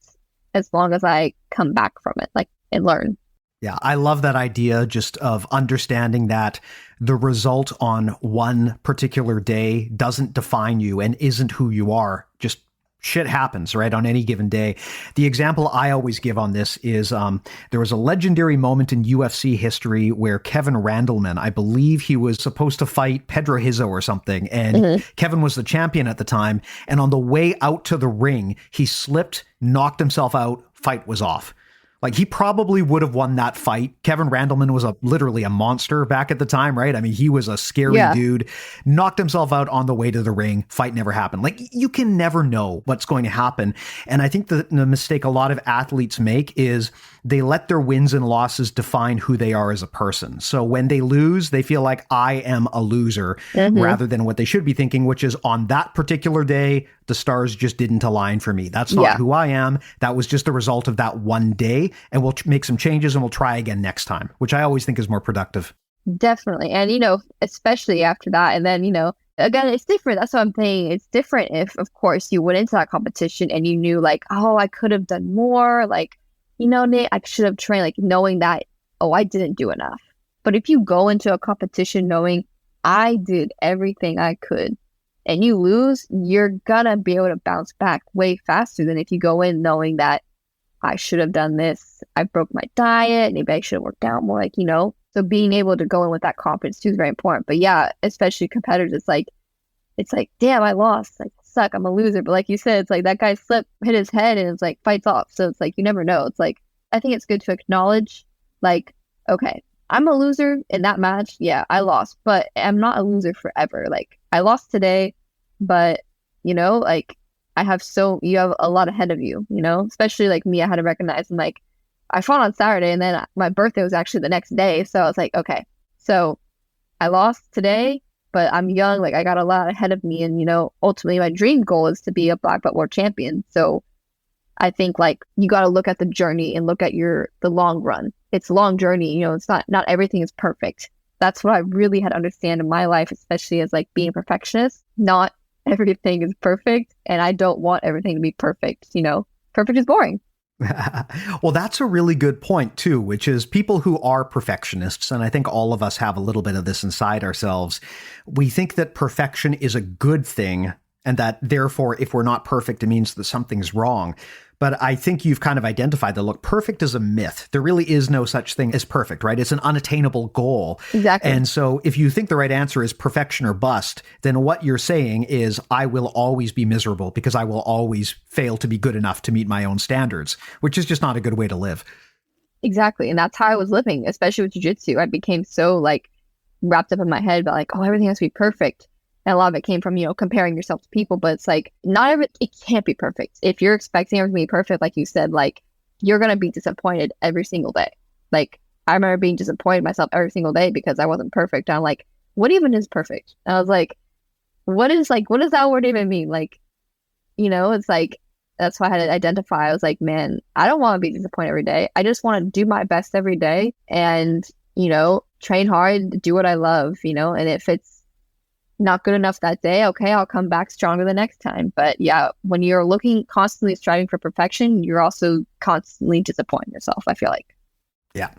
as long as I come back from it, like, and learn. Yeah, I love that idea just of understanding that the result on one particular day doesn't define you and isn't who you are. Just shit happens, right, on any given day. The example I always give on this is there was a legendary moment in UFC history where Kevin Randleman, I believe he was supposed to fight Pedro Hizo or something, and Kevin was the champion at the time, and on the way out to the ring, he slipped, knocked himself out, fight was off. Like, he probably would have won that fight. Kevin Randleman was literally a monster back at the time, right? I mean, he was a scary dude, knocked himself out on the way to the ring. Fight never happened. Like, you can never know what's going to happen. And I think the mistake a lot of athletes make is they let their wins and losses define who they are as a person. So when they lose, they feel like I am a loser rather than what they should be thinking, which is on that particular day, the stars just didn't align for me. That's not who I am. That was just the result of that one day. And we'll make some changes and we'll try again next time, which I always think is more productive. Definitely. And, especially after that. And then, again, it's different. That's what I'm saying. It's different if, of course, you went into that competition and you knew like, oh, I could have done more. Like, Nate, I should have trained, like knowing that, oh, I didn't do enough. But if you go into a competition knowing I did everything I could and you lose, you're gonna be able to bounce back way faster than if you go in knowing that I should have done this. I broke my diet. Maybe I should have worked out more, like, So being able to go in with that confidence too is very important. But yeah, especially competitors, it's like, damn, I lost. Like, suck, I'm a loser. But like you said, it's like that guy slipped, hit his head, and it's like fights off. So it's like you never know. It's like I think it's good to acknowledge, like, okay, I'm a loser in that match. Yeah, I lost, but I'm not a loser forever. Like, I lost today, but like you have a lot ahead of you. Especially like me, I had to recognize, and like I fought on Saturday, and then my birthday was actually the next day. So I was like, okay, so I lost today, but I'm young, like I got a lot ahead of me, and ultimately my dream goal is to be a black belt world champion. So I think like you got to look at the journey and look at the long run, it's a long journey. It's not everything is perfect. That's what I really had to understand in my life, especially as like being a perfectionist. Not everything is perfect, and I don't want everything to be perfect. Perfect is boring. Well, that's a really good point too, which is people who are perfectionists, and I think all of us have a little bit of this inside ourselves. We think that perfection is a good thing, and that therefore, if we're not perfect, it means that something's wrong. But I think you've kind of identified that, look, perfect is a myth. There really is no such thing as perfect, right? It's an unattainable goal. Exactly. And so if you think the right answer is perfection or bust, then what you're saying is I will always be miserable because I will always fail to be good enough to meet my own standards, which is just not a good way to live. Exactly. And that's how I was living, especially with jiu-jitsu. I became so like wrapped up in my head about like, oh, everything has to be perfect. And a lot of it came from, comparing yourself to people, but it's like, it can't be perfect. If you're expecting everything to be perfect, like you said, like, you're going to be disappointed every single day. Like, I remember being disappointed in myself every single day because I wasn't perfect. And I'm like, what even is perfect? And I was like, what does that word even mean? Like, it's like, that's why I had to identify. I was like, man, I don't want to be disappointed every day. I just want to do my best every day and, train hard, do what I love, and if it's not good enough that day, okay, I'll come back stronger the next time. But yeah, when you're constantly striving for perfection, you're also constantly disappointing yourself, I feel like. Yeah.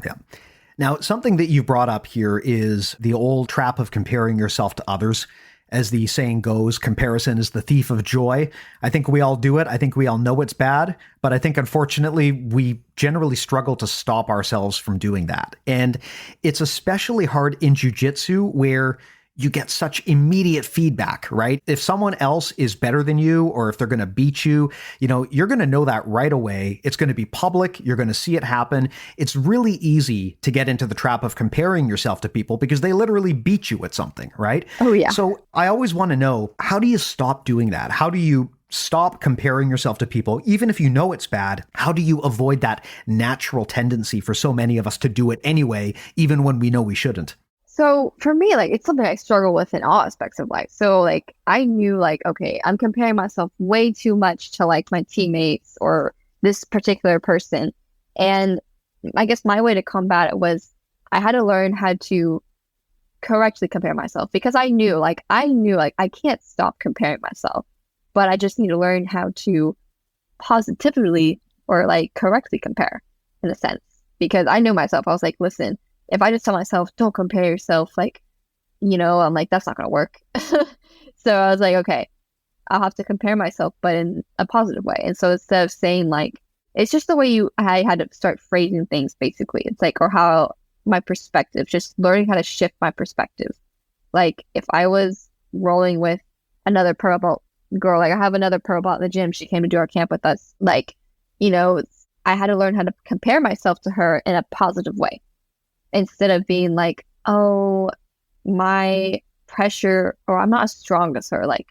Now, something that you brought up here is the old trap of comparing yourself to others. As the saying goes, comparison is the thief of joy. I think we all do it. I think we all know it's bad, but I think unfortunately we generally struggle to stop ourselves from doing that. And it's especially hard in jiu-jitsu where you get such immediate feedback, right? If someone else is better than you, or if they're going to beat you, you're going to know that right away. It's going to be public. You're going to see it happen. It's really easy to get into the trap of comparing yourself to people because they literally beat you at something, right? Oh, yeah. So I always want to know, how do you stop doing that? How do you stop comparing yourself to people, even if you know it's bad? How do you avoid that natural tendency for so many of us to do it anyway, even when we know we shouldn't? So for me, like, it's something I struggle with in all aspects of life. So like, I knew like, okay, I'm comparing myself way too much to like my teammates or this particular person. And I guess my way to combat it was I had to learn how to correctly compare myself, because I knew I can't stop comparing myself, but I just need to learn how to positively or like correctly compare in a sense, because I know myself. I was like, listen, if I just tell myself, don't compare yourself, like, I'm like, that's not going to work. So I was like, okay, I'll have to compare myself, but in a positive way. And so instead of saying like, it's just the way I had to start phrasing things, basically. It's like, or how my perspective, just learning how to shift my perspective. Like if I was rolling with another purple belt girl, like I have another purple belt in the gym, she came to do our camp with us. Like, I had to learn how to compare myself to her in a positive way. Instead of being like, oh, my pressure, or I'm not as strong as her. Like,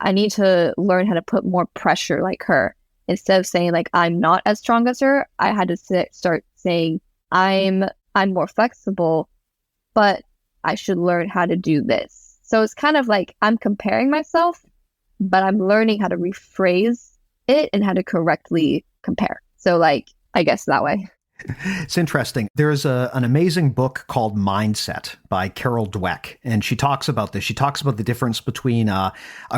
I need to learn how to put more pressure like her. Instead of saying like, I'm not as strong as her, I had to start saying, I'm more flexible, but I should learn how to do this. So it's kind of like I'm comparing myself, but I'm learning how to rephrase it and how to correctly compare. So like, I guess that way. It's interesting. There's an amazing book called Mindset by Carol Dweck, and she talks about this. She talks about the difference between a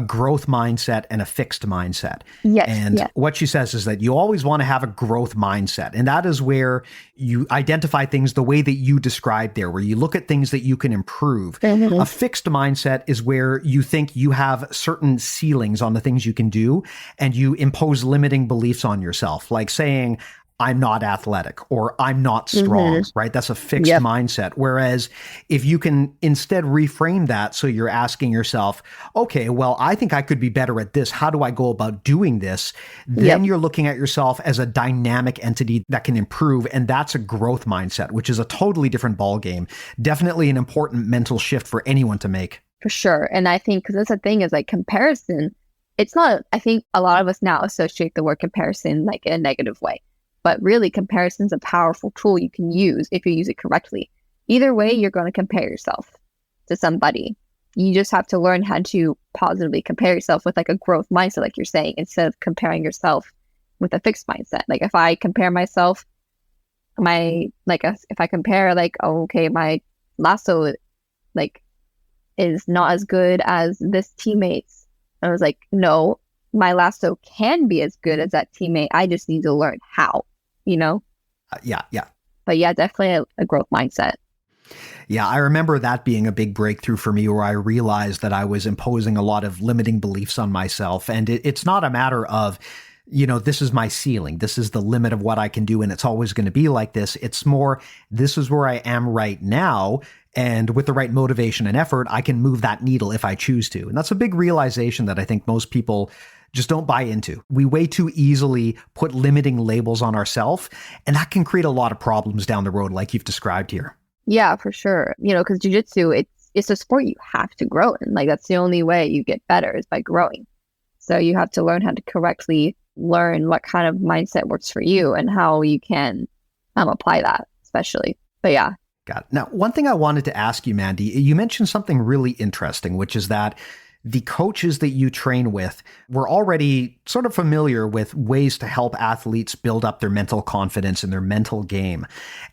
growth mindset and a fixed mindset. Yes. And what she says is that you always want to have a growth mindset, and that is where you identify things the way that you described there, where you look at things that you can improve. Mm-hmm. A fixed mindset is where you think you have certain ceilings on the things you can do, and you impose limiting beliefs on yourself, like saying, I'm not athletic or I'm not strong, right? That's a fixed mindset. Whereas if you can instead reframe that, so you're asking yourself, okay, well, I think I could be better at this. How do I go about doing this? Then you're looking at yourself as a dynamic entity that can improve. And that's a growth mindset, which is a totally different ballgame. Definitely an important mental shift for anyone to make. For sure. And I think, because that's the thing, is like comparison. It's not, I think a lot of us now associate the word comparison like in a negative way. But really, comparison is a powerful tool you can use if you use it correctly. Either way, you're going to compare yourself to somebody. You just have to learn how to positively compare yourself with like a growth mindset, like you're saying, instead of comparing yourself with a fixed mindset. Like if I compare myself, if I compare like, oh, okay, my lasso like is not as good as this teammate's. I was like, no, my lasso can be as good as that teammate. I just need to learn how, you know? Yeah. But yeah, definitely a growth mindset. Yeah, I remember that being a big breakthrough for me where I realized that I was imposing a lot of limiting beliefs on myself. And it's not a matter of, this is my ceiling. This is the limit of what I can do. And it's always going to be like this. It's more, this is where I am right now. And with the right motivation and effort, I can move that needle if I choose to. And that's a big realization that I think most people just don't buy into. We way too easily put limiting labels on ourselves, and that can create a lot of problems down the road, like you've described here. Yeah, for sure. Because jiu-jitsu, it's a sport you have to grow in. Like, that's the only way you get better is by growing. So you have to learn how to correctly learn what kind of mindset works for you and how you can apply that, especially. But yeah. Got it. Now, one thing I wanted to ask you, Mandy, you mentioned something really interesting, which is that the coaches that you train with were already sort of familiar with ways to help athletes build up their mental confidence and their mental game.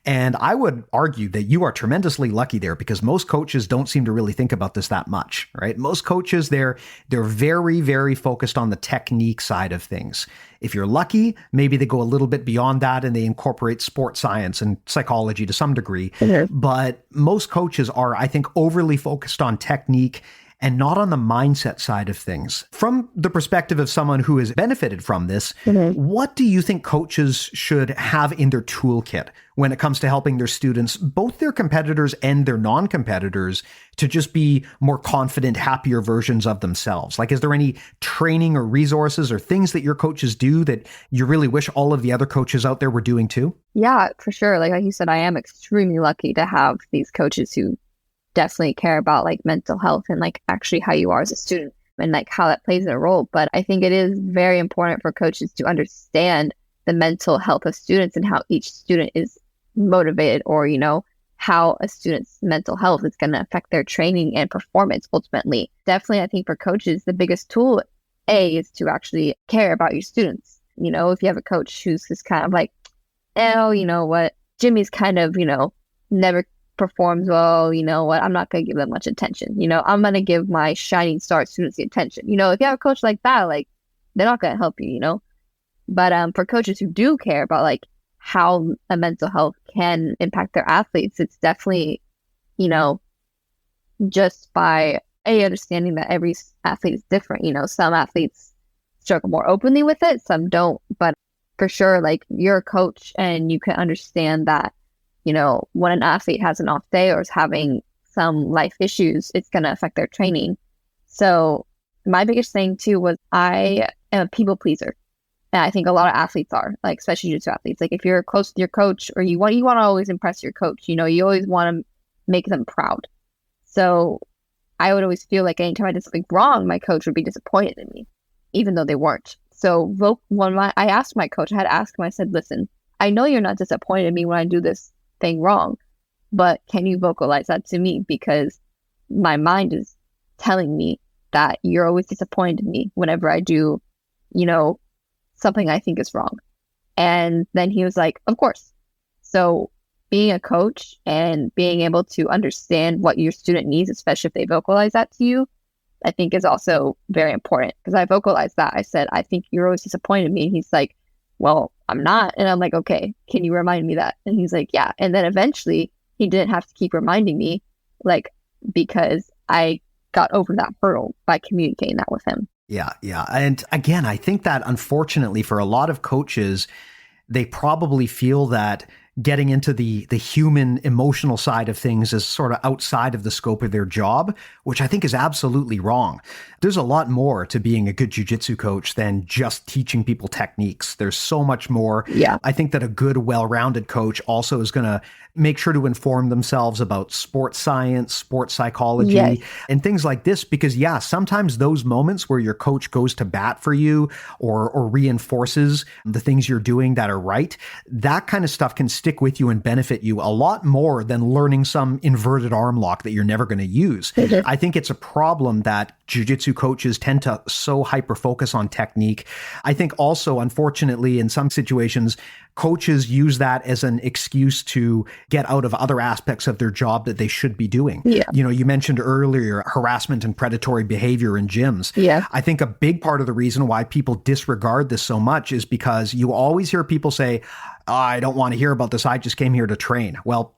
And I would argue that you are tremendously lucky there because most coaches don't seem to really think about this that much, right? Most coaches, they're very, very focused on the technique side of things. If you're lucky, maybe they go a little bit beyond that and they incorporate sports science and psychology to some degree. Mm-hmm. But most coaches are, I think, overly focused on technique and not on the mindset side of things. From the perspective of someone who has benefited from this, mm-hmm. what do you think coaches should have in their toolkit when it comes to helping their students, both their competitors and their non-competitors, to just be more confident, happier versions of themselves? Like, is there any training or resources or things that your coaches do that you really wish all of the other coaches out there were doing too? Yeah, for sure. Like you said, I am extremely lucky to have these coaches who definitely care about like mental health and like actually how you are as a student and like how that plays a role. But I think it is very important for coaches to understand the mental health of students and how each student is motivated, or, how a student's mental health is going to affect their training and performance ultimately. Definitely, I think for coaches, the biggest tool, is to actually care about your students. If you have a coach who's just kind of like, oh, you know what, Jimmy's kind of, never performs well, I'm not going to give them much attention. I'm going to give my shining star students the attention. If you have a coach like that, like, they're not going to help you, But for coaches who do care about like how a mental health can impact their athletes, it's definitely, just by understanding that every athlete is different. Some athletes struggle more openly with it, some don't. But for sure, like, you're a coach and you can understand that when an athlete has an off day or is having some life issues, it's going to affect their training. So my biggest thing too was I am a people pleaser. And I think a lot of athletes are, like, especially jiu-jitsu athletes. Like, if you're close to your coach, or you want to always impress your coach, you always want to make them proud. So I would always feel like anytime I did something wrong, my coach would be disappointed in me, even though they weren't. So I asked my coach, I had to ask him, I said, listen, I know you're not disappointed in me when I do this thing wrong, but can you vocalize that to me? Because my mind is telling me that you're always disappointed in me whenever I do, something I think is wrong. And then he was like, of course. So being a coach and being able to understand what your student needs, especially if they vocalize that to you, I think is also very important. Because I vocalized that. I said, I think you're always disappointed in me. And he's like, well, I'm not. And I'm like, okay, can you remind me that? And he's like, yeah. And then eventually he didn't have to keep reminding me, like, because I got over that hurdle by communicating that with him. Yeah. And again, I think that unfortunately for a lot of coaches, they probably feel that getting into the human emotional side of things is sort of outside of the scope of their job, which I think is absolutely wrong. There's a lot more to being a good jiu-jitsu coach than just teaching people techniques. There's so much more. Yeah. I think that a good, well-rounded coach also is going to make sure to inform themselves about sports science, sports psychology, yes, and things like this, because sometimes those moments where your coach goes to bat for you or reinforces the things you're doing that are right, that kind of stuff can stick with you and benefit you a lot more than learning some inverted arm lock that you're never going to use. I think it's a problem that jiu-jitsu coaches tend to so hyper-focus on technique. I think also, unfortunately, in some situations, coaches use that as an excuse to get out of other aspects of their job that they should be doing. Yeah. You know, you mentioned earlier harassment and predatory behavior in gyms. Yeah. I think a big part of the reason why people disregard this so much is because you always hear people say, I don't want to hear about this. I just came here to train. Well,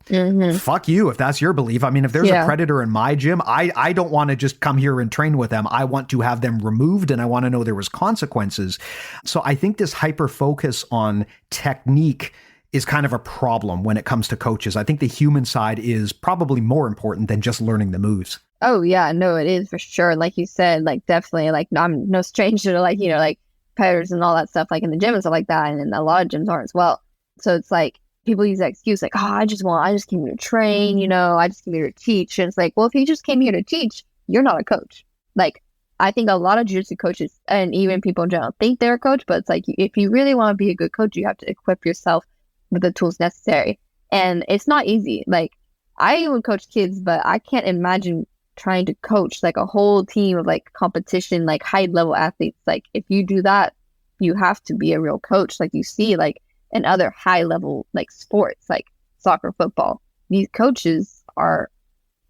fuck you if that's your belief. I mean, if there's a predator in my gym, I don't want to just come here and train with them. I want to have them removed and I want to know there was consequences. So I think this hyper focus on technique is kind of a problem when it comes to coaches. I think the human side is probably more important than just learning the moves. Oh yeah, no, it is for sure. Like you said, like definitely, like I'm no stranger to like, you know, like predators and all that stuff, like in the gym and stuff like that. And a lot of gyms are as well. So it's like people use that excuse like, oh, I just came here to train, you know, I just came here to teach. And it's like, well, if you just came here to teach, you're not a coach. Like, I think a lot of jiu-jitsu coaches and even people in general think they're a coach, but it's like, if you really want to be a good coach, you have to equip yourself with the tools necessary. And it's not easy. Like, I even coach kids, but I can't imagine trying to coach like a whole team of like competition, like high level athletes. Like, if you do that, you have to be a real coach. Like you see, like, and other high level like sports like soccer, football, these coaches are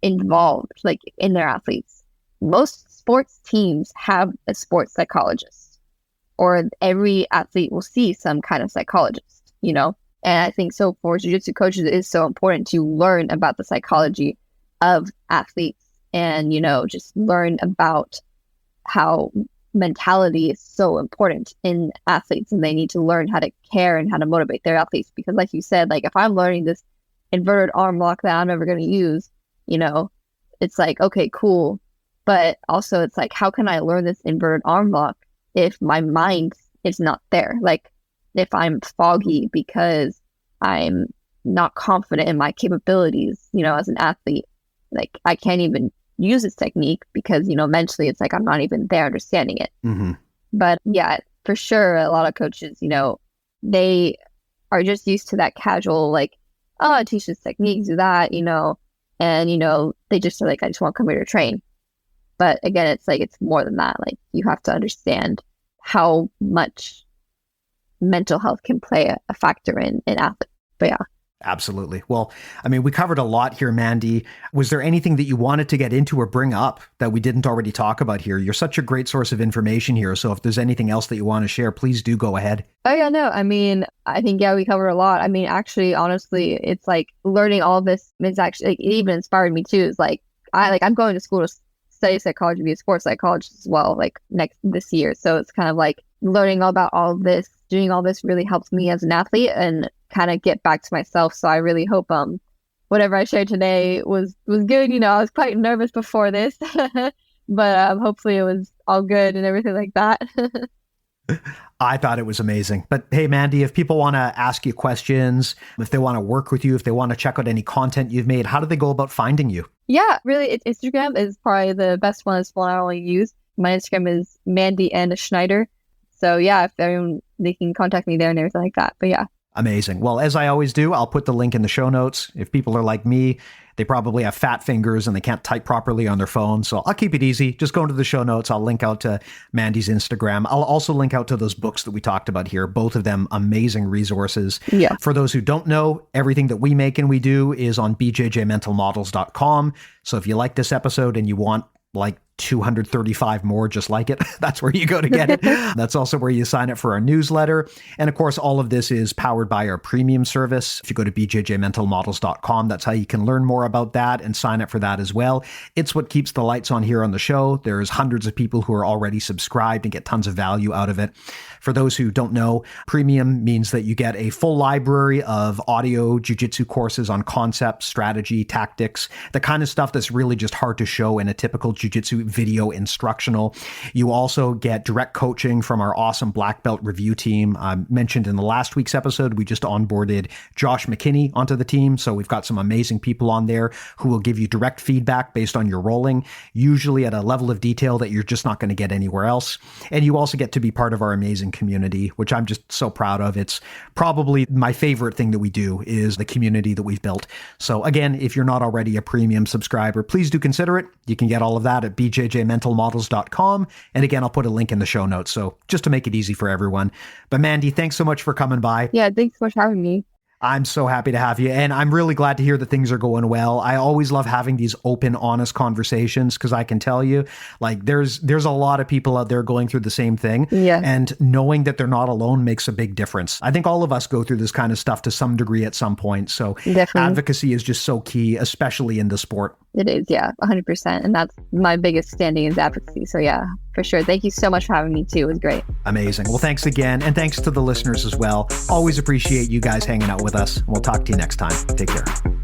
involved like in their athletes. Most sports teams have a sports psychologist, or every athlete will see some kind of psychologist, you know? And I think so for jiu-jitsu coaches, it is so important to learn about the psychology of athletes and, you know, just learn about how mentality is so important in athletes, and they need to learn how to care and how to motivate their athletes. Because like you said, like if I'm learning this inverted arm lock that I'm never going to use, you know, it's like, okay, cool. But also it's like, how can I learn this inverted arm lock if my mind is not there? Like if I'm foggy because I'm not confident in my capabilities, you know, as an athlete, like I can't even use this technique because, you know, mentally it's like I'm not even there understanding it. But yeah, for sure, a lot of coaches, you know, they are just used to that casual, like, oh, I teach this technique, do that, you know, and, you know, they just are like, I just want to come here to train. But again, it's like, it's more than that. Like, you have to understand how much mental health can play a factor in athletes. But yeah. Absolutely. Well, I mean, we covered a lot here, Mandy. Was there anything that you wanted to get into or bring up that we didn't already talk about here? You're such a great source of information here. So if there's anything else that you want to share, please do go ahead. Oh, yeah, no. I mean, I think, yeah, we covered a lot. I mean, actually, honestly, it's like learning all of this is actually, like, it even inspired me too. It's like, I'm going to school to study psychology, be a sports psychologist as well, like this year. So it's kind of like learning all about all of this, doing all this really helps me as an athlete and kind of get back to myself. So I really hope whatever I shared today was good. You know, I was quite nervous before this, but hopefully it was all good and everything like that. I thought it was amazing. But hey, Mandy, if people want to ask you questions, if they want to work with you, if they want to check out any content you've made, how do they go about finding you? Yeah, really, Instagram is probably the best one. It's one I only use. My Instagram is Mandy Schneider. So yeah, if everyone, they can contact me there and everything like that. But yeah. Amazing. Well, as I always do, I'll put the link in the show notes. If people are like me, they probably have fat fingers and they can't type properly on their phone. So I'll keep it easy. Just go into the show notes. I'll link out to Mandy's Instagram. I'll also link out to those books that we talked about here. Both of them amazing resources. Yeah. For those who don't know, everything that we make and we do is on bjjmentalmodels.com. So if you like this episode and you want like 235 more just like it, that's where you go to get it. That's also where you sign up for our newsletter. And of course, all of this is powered by our premium service. If you go to bjjmentalmodels.com, that's how you can learn more about that and sign up for that as well. It's what keeps the lights on here on the show. There's hundreds of people who are already subscribed and get tons of value out of it. For those who don't know, premium means that you get a full library of audio jiu-jitsu courses on concepts, strategy, tactics, the kind of stuff that's really just hard to show in a typical jiu-jitsu Jiu-Jitsu video instructional. You also get direct coaching from our awesome black belt review team. I mentioned in the last week's episode, we just onboarded Josh McKinney onto the team. So we've got some amazing people on there who will give you direct feedback based on your rolling, usually at a level of detail that you're just not going to get anywhere else. And you also get to be part of our amazing community, which I'm just so proud of. It's probably my favorite thing that we do is the community that we've built. So again, if you're not already a premium subscriber, please do consider it. You can get all of that at bjjmentalmodels.com. And again, I'll put a link in the show notes. So just to make it easy for everyone. But Mandy, thanks so much for coming by. Yeah, thanks so much for having me. I'm so happy to have you. And I'm really glad to hear that things are going well. I always love having these open, honest conversations because I can tell you, like, there's a lot of people out there going through the same thing. Yeah. And knowing that they're not alone makes a big difference. I think all of us go through this kind of stuff to some degree at some point. So Definitely. Advocacy is just so key, especially in the sport. It is, yeah, 100%. And that's my biggest standing is advocacy. So yeah, for sure. Thank you so much for having me too. It was great. Amazing. Well, thanks again. And thanks to the listeners as well. Always appreciate you guys hanging out with us. We'll talk to you next time. Take care.